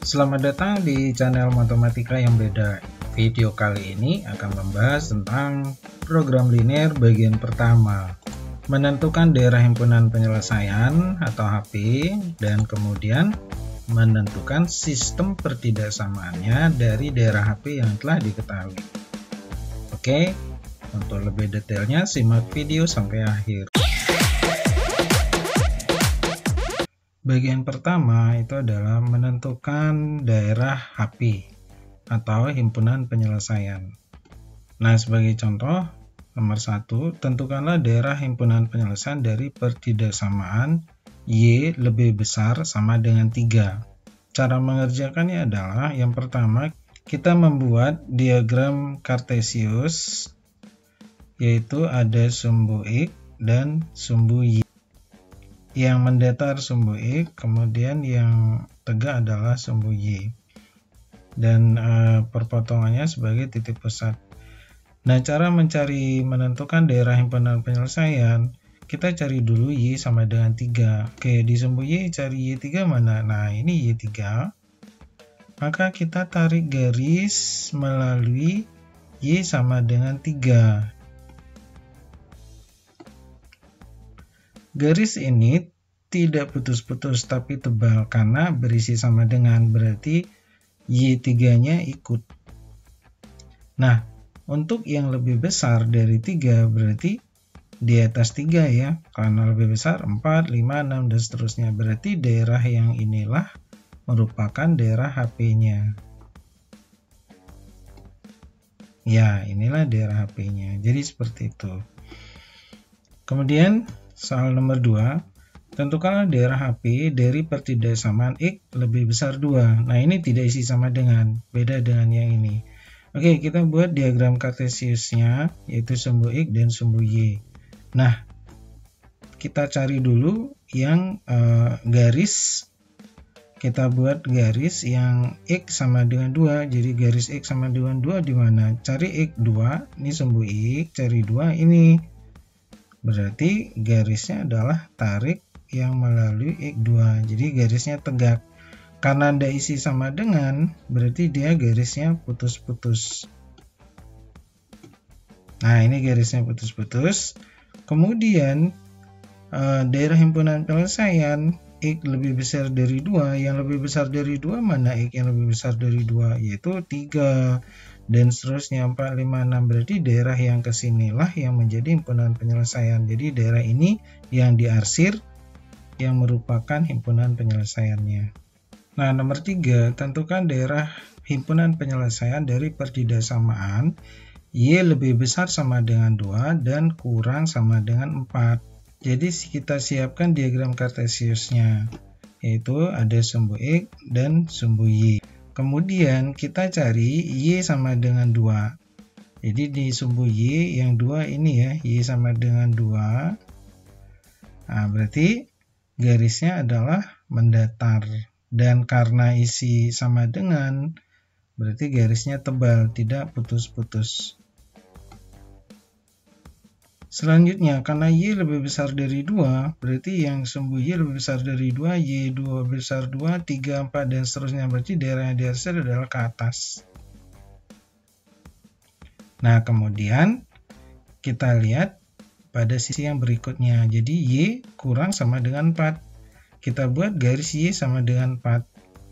Selamat datang di channel Matematika yang Beda. Video kali ini akan membahas tentang program linear bagian pertama, menentukan daerah himpunan penyelesaian atau HP, dan kemudian menentukan sistem pertidaksamaannya dari daerah HP yang telah diketahui. Oke, untuk lebih detailnya simak video sampai akhir. Bagian pertama itu adalah menentukan daerah HP atau himpunan penyelesaian. Nah, sebagai contoh, nomor 1, tentukanlah daerah himpunan penyelesaian dari pertidaksamaan Y lebih besar sama dengan 3. Cara mengerjakannya adalah yang pertama, kita membuat diagram Kartesius, yaitu ada sumbu X dan sumbu Y. Yang mendatar sumbu X, kemudian yang tegak adalah sumbu Y. Dan perpotongannya sebagai titik pusat. Nah, cara menentukan daerah himpunan penyelesaian, kita cari dulu Y sama dengan 3. Oke, di sumbu Y cari Y3 mana? Nah, ini Y3. Maka kita tarik garis melalui Y sama dengan 3. Garis ini tidak putus-putus tapi tebal karena berisi sama dengan, berarti Y3-nya ikut. Nah, untuk yang lebih besar dari 3 berarti di atas 3 ya, karena lebih besar 4, 5, 6 dan seterusnya. Berarti daerah yang inilah merupakan daerah HP-nya. Ya, inilah daerah HP-nya. Jadi seperti itu. Kemudian soal nomor 2, tentukanlah daerah HP dari pertidaksamaan X lebih besar 2. Nah, ini tidak isi sama dengan, beda dengan yang ini. Oke, kita buat diagram Kartesiusnya, yaitu sumbu X dan sumbu Y. Nah, kita cari dulu yang garis, kita buat garis yang X sama dengan 2. Jadi garis X sama dengan 2 di mana? Cari X2, ini sumbu X, cari 2, ini. Berarti garisnya adalah tarik yang melalui X2. Jadi garisnya tegak. Karena ada isi sama dengan, berarti dia garisnya putus-putus. Nah, ini garisnya putus-putus. Kemudian daerah himpunan penyelesaian X lebih besar dari 2. Yang lebih besar dari 2 mana X yang lebih besar dari 2? Yaitu 3. Dan seterusnya 4, 5, 6. Berarti daerah yang kesinilah yang menjadi himpunan penyelesaian. Jadi daerah ini yang diarsir yang merupakan himpunan penyelesaiannya. Nah, nomor 3, tentukan daerah himpunan penyelesaian dari pertidaksamaan Y lebih besar sama dengan 2 dan kurang sama dengan 4. Jadi kita siapkan diagram Kartesiusnya, yaitu ada sumbu X dan sumbu Y. Kemudian kita cari Y sama dengan 2. Jadi di sumbu Y yang 2 ini ya, Y sama dengan 2. Nah, berarti garisnya adalah mendatar. Dan karena isi sama dengan, berarti garisnya tebal, tidak putus-putus. Selanjutnya, karena Y lebih besar dari 2, berarti yang sumbu Y lebih besar dari 2, Y2 besar 2, 3, 4, dan seterusnya. Berarti daerah yang diarsir adalah ke atas. Nah, kemudian kita lihat pada sisi yang berikutnya. Jadi Y kurang sama dengan 4. Kita buat garis Y sama dengan 4.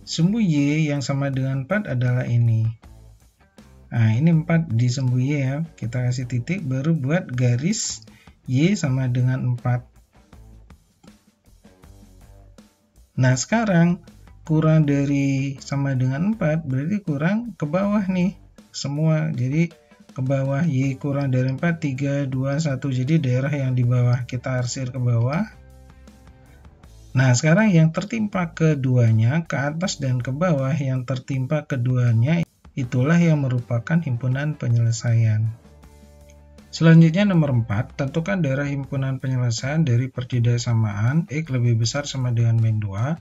Sumbu Y yang sama dengan 4 adalah ini. Nah, ini 4 di sumbu Y ya. Kita kasih titik, baru buat garis Y sama dengan 4. Nah, sekarang kurang dari sama dengan 4, berarti kurang ke bawah nih semua. Jadi ke bawah, Y kurang dari 4, 3, 2, 1. Jadi daerah yang di bawah kita arsir ke bawah. Nah, sekarang yang tertimpa keduanya, ke atas dan ke bawah, yang tertimpa keduanya, itulah yang merupakan himpunan penyelesaian. Selanjutnya nomor 4, tentukan daerah himpunan penyelesaian dari pertidaksamaan X lebih besar sama dengan min 2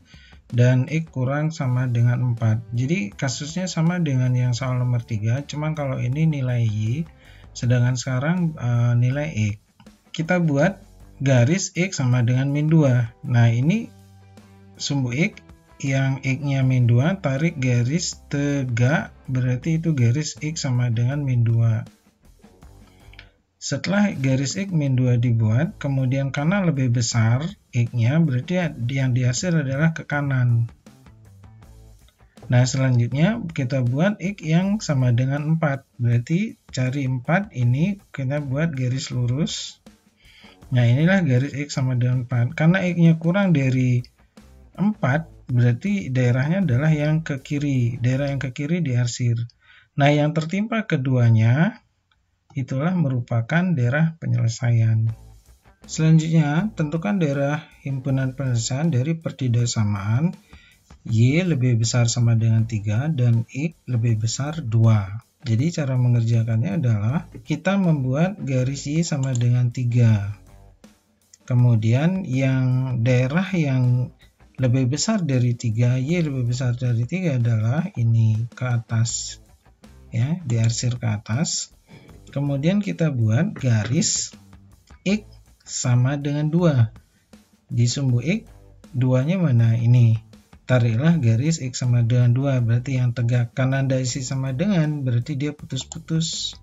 dan X kurang sama dengan 4. Jadi kasusnya sama dengan yang soal nomor 3, cuman kalau ini nilai Y, sedangkan sekarang nilai X. Kita buat garis X sama dengan min 2. Nah, ini sumbu X, yang X-nya min 2, tarik garis tegak, berarti itu garis X sama dengan min 2. Setelah garis X min 2 dibuat, kemudian karena lebih besar X-nya, berarti yang dihasil adalah ke kanan. Nah, selanjutnya kita buat X yang sama dengan 4. Berarti cari 4 ini kita buat garis lurus. Nah, inilah garis X sama dengan 4. Karena X-nya kurang dari 4, berarti daerahnya adalah yang ke kiri. Daerah yang ke kiri diarsir. Nah, yang tertimpa keduanya itulah merupakan daerah penyelesaian. Selanjutnya, tentukan daerah himpunan penyelesaian dari pertidaksamaan Y lebih besar sama dengan 3 dan X lebih besar 2. Jadi cara mengerjakannya adalah kita membuat garis Y sama dengan 3. Kemudian yang daerah yang lebih besar dari 3, Y lebih besar dari 3 adalah ini ke atas. Ya, diarsir ke atas. Kemudian kita buat garis X sama dengan 2. Di sumbu X, 2-nya mana? Ini. Tariklah garis X sama dengan 2, berarti yang tegak. Karena ada isi sama dengan, berarti dia putus-putus.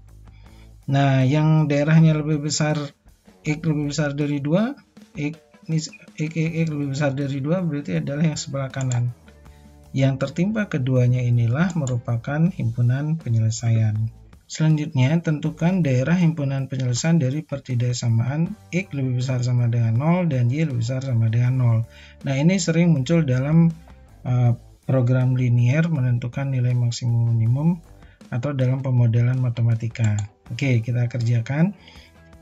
Nah, yang daerahnya lebih besar, X lebih besar dari 2, X lebih besar dari 2 berarti adalah yang sebelah kanan. Yang tertimpa keduanya inilah merupakan himpunan penyelesaian. Selanjutnya, tentukan daerah himpunan penyelesaian dari pertidaksamaan X lebih besar sama dengan 0 dan Y lebih besar sama dengan 0. Nah, ini sering muncul dalam program linier menentukan nilai maksimum minimum atau dalam pemodelan matematika. Oke, kita kerjakan.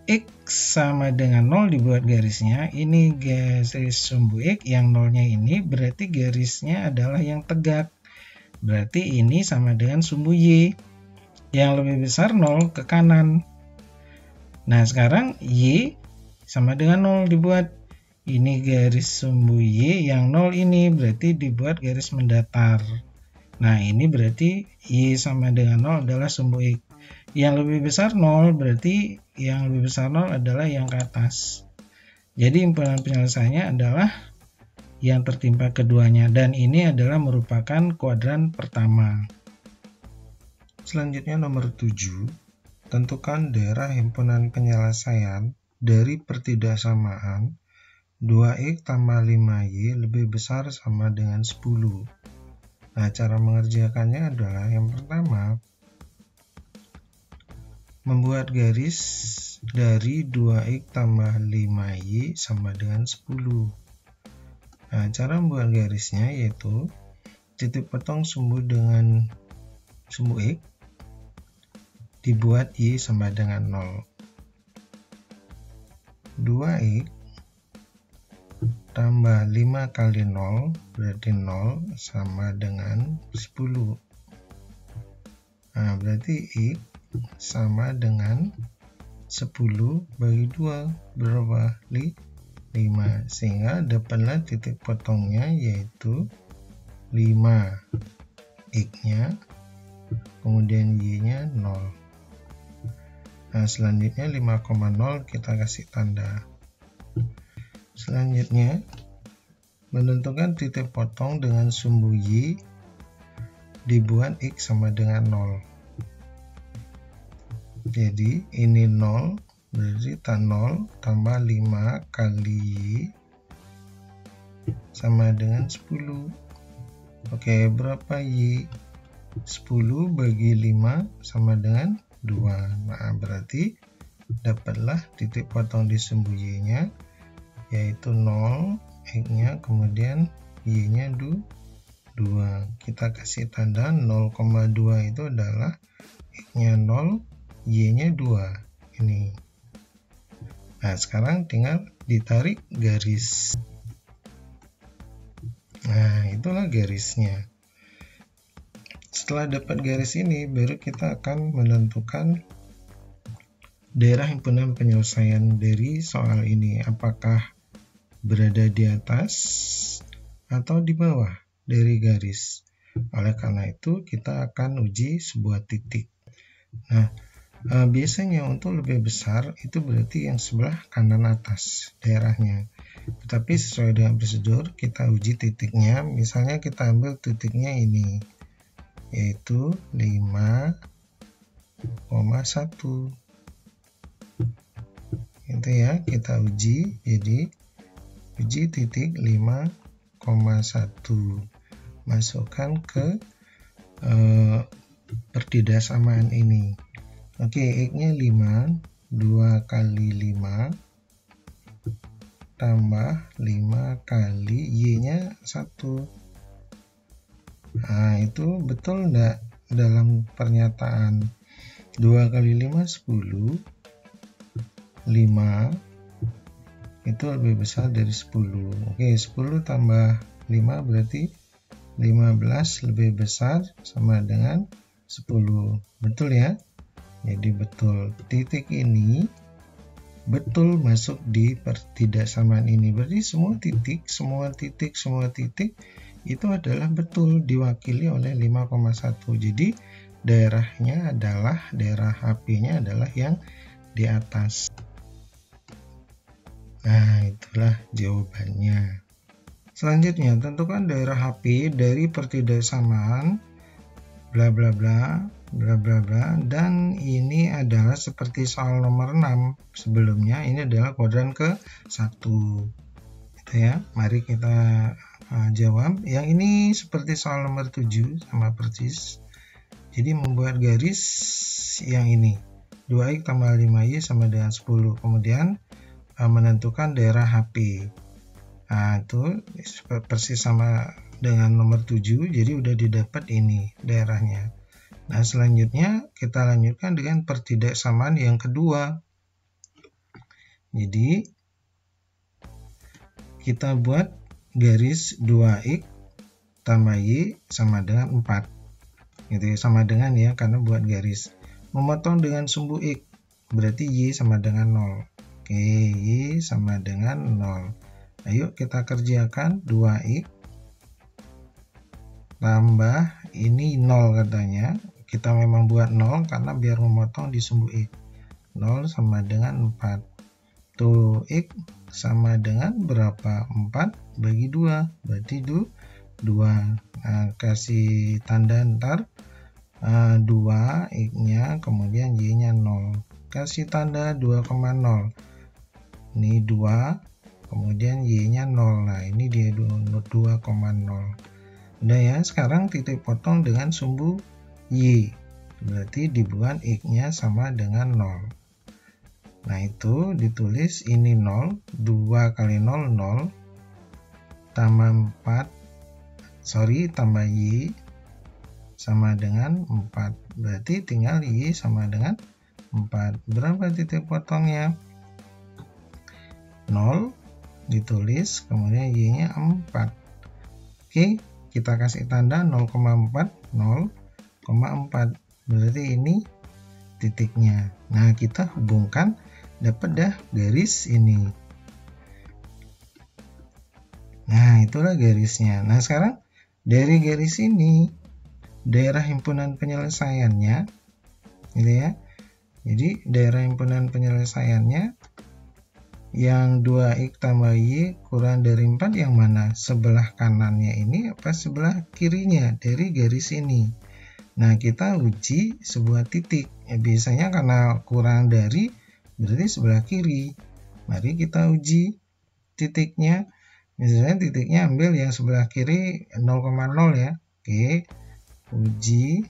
X sama dengan 0 dibuat garisnya, ini garis sumbu X, yang 0-nya ini berarti garisnya adalah yang tegak. Berarti ini sama dengan sumbu Y. Yang lebih besar 0 ke kanan. Nah, sekarang Y sama dengan 0 dibuat. Ini garis sumbu Y, yang 0 ini berarti dibuat garis mendatar. Nah, ini berarti Y sama dengan 0 adalah sumbu X. Yang lebih besar 0 berarti yang lebih besar 0 adalah yang ke atas. Jadi himpunan penyelesaiannya adalah yang tertimpa keduanya, dan ini adalah merupakan kuadran pertama. Selanjutnya nomor 7, tentukan daerah himpunan penyelesaian dari pertidaksamaan 2X tambah 5Y lebih besar sama dengan 10. Nah, cara mengerjakannya adalah yang pertama, membuat garis dari 2X tambah 5Y sama dengan 10. Nah, cara membuat garisnya yaitu titik potong sumbu dengan sumbu X dibuat Y sama dengan 0. 2X tambah 5 kali 0 berarti 0 sama dengan 10. Nah, berarti X sama dengan 10 bagi 2 berapa? 5. Sehingga dapatlah titik potongnya yaitu 5. X-nya, kemudian Y-nya 0. Nah, selanjutnya 5,0 kita kasih tanda. Selanjutnya, menentukan titik potong dengan sumbu Y dibuat X sama dengan 0. Jadi ini 0, berarti 0 tambah 5 kali Y sama dengan 10. Oke, berapa Y? 10 bagi 5 sama dengan 2. Nah, berarti dapatlah titik potong di sumbu Y-nya yaitu 0, X-nya, kemudian Y-nya 2. Kita kasih tanda 0,2 itu adalah X-nya 0, Y-nya 2. Ini. Nah, sekarang tinggal ditarik garis. Nah, itulah garisnya. Setelah dapat garis ini, baru kita akan menentukan daerah himpunan penyelesaian dari soal ini. Apakah berada di atas atau di bawah dari garis. Oleh karena itu, kita akan uji sebuah titik. Nah, biasanya untuk lebih besar, itu berarti yang sebelah kanan atas daerahnya. Tetapi sesuai dengan prosedur kita uji titiknya. Misalnya kita ambil titiknya ini, yaitu 5,1. Itu ya, kita uji. Jadi uji titik 5,1. Masukkan ke pertidaksamaan ini. Oke, X-nya 5, 2 kali 5 tambah 5 kali Y-nya 1. Nah, itu betul enggak dalam pernyataan? 2 kali 5 10. 5 itu lebih besar dari 10. Oke, 10 tambah 5 berarti 15 lebih besar sama dengan 10. Betul ya? Jadi betul, titik ini betul masuk di pertidaksamaan ini. Berarti semua titik itu adalah betul diwakili oleh 5,1. Jadi daerahnya adalah, daerah HP-nya adalah yang di atas. Nah, itulah jawabannya. Selanjutnya, tentukan daerah HP dari pertidaksamaan bla bla bla bla bla bla, dan ini adalah seperti soal nomor 6 sebelumnya. Ini adalah kuadran ke-1 itu ya. Mari kita jawab. Yang ini seperti soal nomor 7 sama persis. Jadi membuat garis yang ini 2x tambah 5y sama dengan 10, kemudian menentukan daerah HP. Nah, itu persis sama dengan nomor 7, jadi udah didapat ini daerahnya. Nah, selanjutnya kita lanjutkan dengan pertidaksamaan yang kedua. Jadi kita buat garis 2x tambah y sama dengan 4. Gitu ya, sama dengan ya, karena buat garis. Memotong dengan sumbu x, berarti y sama dengan 0. Oke, y sama dengan 0. Ayo kita kerjakan. 2x tambah ini 0 katanya. Kita memang buat 0 karena biar memotong di sumbu x. 0 sama dengan 4. Tuh, x sama dengan berapa? 4 bagi 2. Berarti 2. Nah, kasih tanda ntar 2 x-nya, kemudian y-nya 0. Kasih tanda 2,0. Ini 2, kemudian y-nya 0. Nah, ini dia 2,0. Udah ya, sekarang titik potong dengan sumbu y, berarti dibuat x-nya sama dengan 0. Nah, itu ditulis ini 0, 2 kali 0, 0, tambah 4, tambah y sama dengan 4. Berarti tinggal y sama dengan 4. Berapa titik potongnya? 0 ditulis, kemudian y-nya 4. Oke, kita kasih tanda 0,4, 0,4. Berarti ini titiknya. Nah, kita hubungkan, dapat dah garis ini. Nah, itulah garisnya. Nah, sekarang dari garis ini daerah himpunan penyelesaiannya, gitu ya. Jadi daerah himpunan penyelesaiannya yang 2x tambah y kurang dari 4 yang mana? Sebelah kanannya ini apa sebelah kirinya dari garis ini? Nah, kita uji sebuah titik. Ya, biasanya karena kurang dari berarti sebelah kiri. Mari kita uji titiknya. Misalnya titiknya ambil yang sebelah kiri 0,0 ya. Oke, uji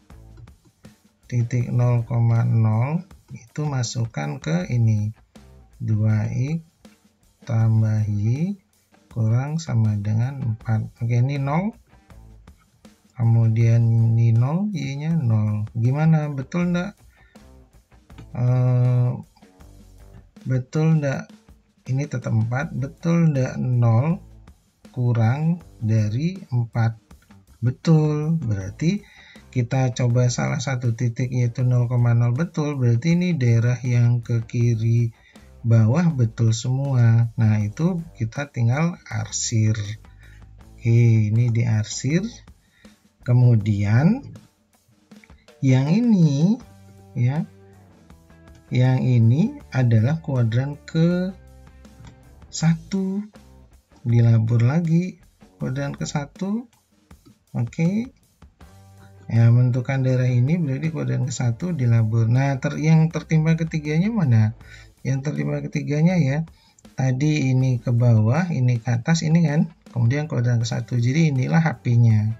titik 0,0 itu masukkan ke ini 2x tambah y kurang sama dengan 4. Oke, ini 0, kemudian ini 0, y nya 0. Gimana, betul enggak? Betul enggak? Ini tetap 4. Betul enggak 0 kurang dari 4? Betul. Berarti kita coba salah satu titik yaitu 0,0 betul. Berarti ini daerah yang ke kiri bawah betul semua. Nah, itu kita tinggal arsir. Oke, ini diarsir. Kemudian yang ini ya, yang ini adalah kuadran ke-1. dilabur lagi kuadran ke-1. Oke. Ya, menentukan daerah ini berarti kuadran ke-1 dilabur. Nah, yang tertimpa ketiganya mana? Yang tertimpa ketiganya ya, tadi ini ke bawah, ini ke atas, ini kan, kemudian kuadran ke-1. Jadi inilah HP-nya.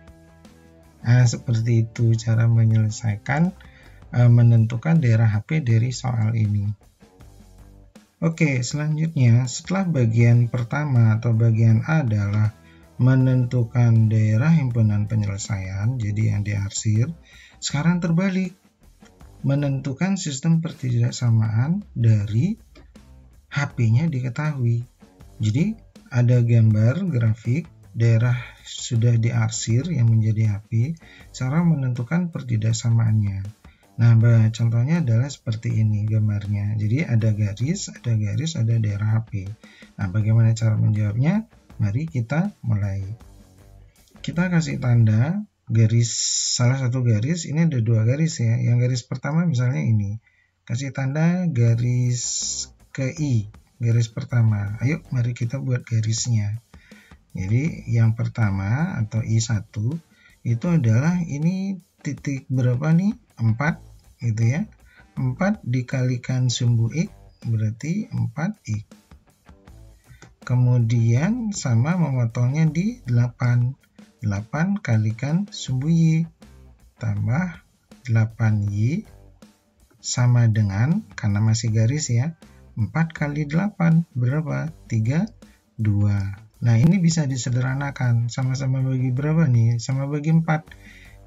Nah, seperti itu cara menyelesaikan menentukan daerah HP dari soal ini. Oke, selanjutnya setelah bagian pertama atau bagian A adalah menentukan daerah himpunan penyelesaian, jadi yang diarsir. Sekarang terbalik, menentukan sistem pertidaksamaan dari HP-nya diketahui. Jadi ada gambar grafik daerah sudah diarsir yang menjadi HP, cara menentukan pertidaksamaannya. Nah, contohnya adalah seperti ini gambarnya. Jadi ada garis, ada daerah HP. Nah, bagaimana cara menjawabnya? Mari kita mulai. Kita kasih tanda garis, salah satu garis, ini ada dua garis ya. Yang garis pertama misalnya ini. Kasih tanda garis ke I, garis pertama. Ayo, mari kita buat garisnya. Jadi yang pertama atau I1 itu adalah ini titik berapa nih? 4 gitu ya. 4 dikalikan sumbu X berarti 4X. Kemudian sama memotongnya di 8. 8 kalikan sumbu Y tambah 8Y sama dengan, karena masih garis ya, 4 kali 8 berapa? 32. Nah, ini bisa disederhanakan. Sama-sama bagi berapa nih? Sama bagi 4.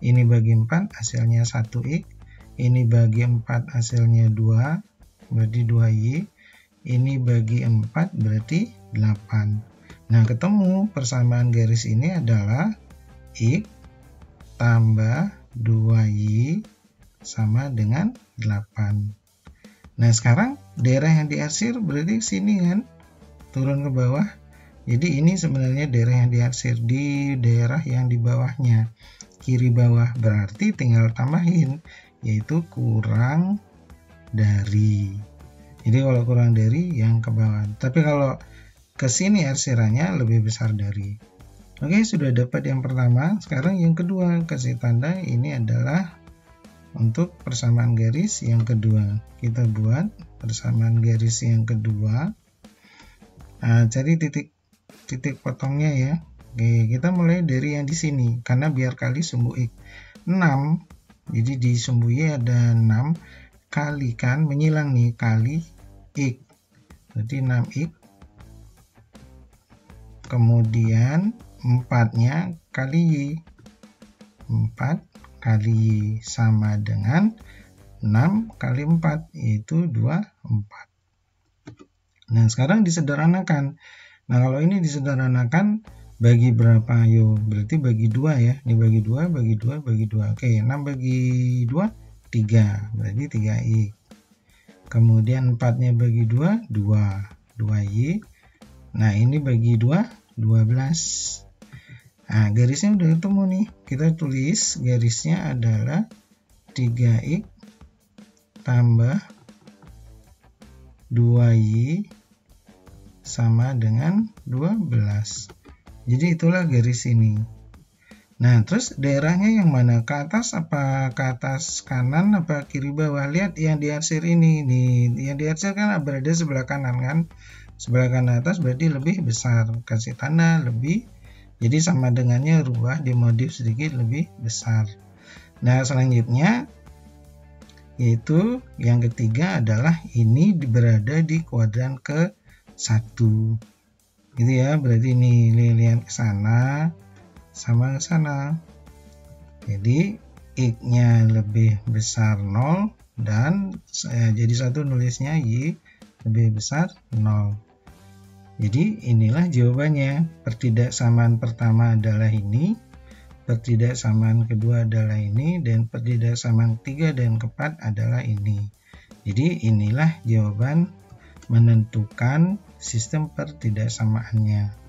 Ini bagi 4 hasilnya 1X. Ini bagi 4 hasilnya 2, berarti 2Y. Ini bagi 4 berarti 8. Nah, ketemu persamaan garis ini adalah X tambah 2Y sama dengan 8. Nah, sekarang daerah yang diarsir berarti sini kan, turun ke bawah. Jadi ini sebenarnya daerah yang diarsir, di daerah yang di bawahnya, kiri bawah, berarti tinggal tambahin, yaitu kurang dari. Jadi kalau kurang dari yang ke bawah, tapi kalau ke sini arsirannya lebih besar dari. Oke, sudah dapat yang pertama. Sekarang yang kedua, kasih tanda ini adalah untuk persamaan garis yang kedua. Kita buat persamaan garis yang kedua. Nah, cari titik potongnya ya. Oke, kita mulai dari yang di sini karena biar kali sumbu X 6. Jadi di sumbu Y ada 6 kalikan, menyilang nih, kali X berarti 6X. Kemudian 4-nya kali Y, 4 kali Y sama dengan 6 kali 4 yaitu 24. Nah, sekarang disederhanakan. Nah, kalau ini disederhanakan bagi berapa? Yo, berarti bagi 2 ya. Ini bagi 2, bagi 2, bagi 2. Oke, 6 bagi 2, 3. Berarti 3Y. Kemudian 4-nya bagi 2, 2Y. Nah, ini bagi 2, 12. Nah, garisnya udah ketemu nih. Kita tulis garisnya adalah 3X tambah 2Y sama dengan 12. Jadi itulah garis ini. Nah, terus daerahnya yang mana? Ke atas apa ke atas kanan apa kiri bawah? Lihat yang diarsir ini nih. Yang diarsir kan berada sebelah kanan kan? Sebelah kanan atas berarti lebih besar. Kasih tanda lebih. Jadi sama dengannya rubah dimodif sedikit lebih besar. Nah, selanjutnya yaitu yang ketiga adalah ini berada di kuadran ke-1. Gitu ya, berarti ini lihat ke sana sama ke sana. Jadi X-nya lebih besar 0 dan jadi satu nulisnya Y lebih besar 0. Jadi inilah jawabannya. Pertidaksamaan pertama adalah ini, pertidaksamaan kedua adalah ini, dan pertidaksamaan ketiga dan keempat adalah ini. Jadi inilah jawaban menentukan sistem pertidaksamaannya.